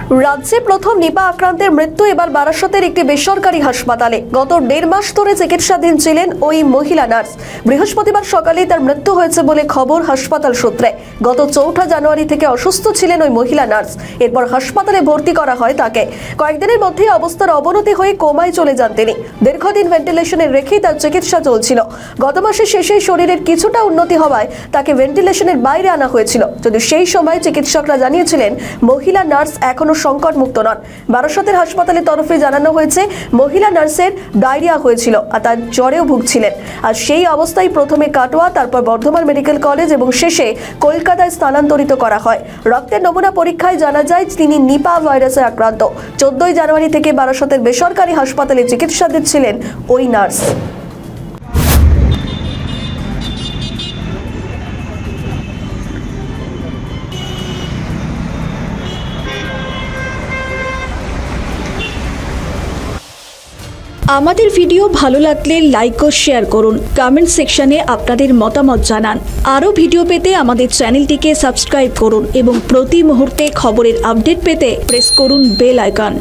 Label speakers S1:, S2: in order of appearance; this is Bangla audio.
S1: রাজ্যে প্রথম নিপা আক্রান্তের মৃত্যু এবার বারাসতের একটি বেসরকারি হাসপাতালে। গত 1.5 মাস ধরে চিকিৎসাধীন ছিলেন ওই মহিলা নার্স। বৃহস্পতিবার সকালে তার মৃত্যু হয়েছে বলে খবর হাসপাতাল সূত্রে। গত 4 জানুয়ারি থেকে অসুস্থ ছিলেন ওই মহিলা নার্স। এরপর হাসপাতালে ভর্তি করা হয় তাকে। কয়েকদিনের মধ্যেই অবস্থার অবনতি হয়ে কোমায় চলে যান তিনি। দীর্ঘদিন ভেন্টিলেশনে রেখেই তার চিকিৎসা চলছিল। গত মাসের শেষে শরীরের কিছুটা উন্নতি হওয়ায় তাকে ভেন্টিলেশনের বাইরে আনা হয়েছিল। যদি সেই সময় চিকিৎসকরা জানিয়েছিলেন মহিলা নার্স এখনো সংকট মুক্ত নন। বারাসতের হাসপাতালের তরফে জানানো হয়েছে মহিলা নার্সের ডায়রিয়া হয়েছিল আর তার জ্বরেও ভুগছিলেন। আর সেই অবস্থায় প্রথমে কাটোয়া, তারপর বর্ধমান মেডিকেল কলেজ এবং শেষে কলকাতায় স্থানান্তরিত করা হয়। রক্তের নমুনা পরীক্ষায় জানা যায় তিনি নিপা ভাইরাসে আক্রান্ত। 14 জানুয়ারি থেকে বারাসতের বেসরকারি হাসপাতালে চিকিৎসাধীন ছিলেন ওই নার্স।
S2: আমাদের ভিডিও ভালো লাগলে লাইক ও শেয়ার করুন। কমেন্ট সেকশনে আপনাদের মতামত জানান। আরও ভিডিও পেতে আমাদের চ্যানেলটিকে সাবস্ক্রাইব করুন এবং প্রতি মুহূর্তে খবরের আপডেট পেতে প্রেস করুন বেল আইকন।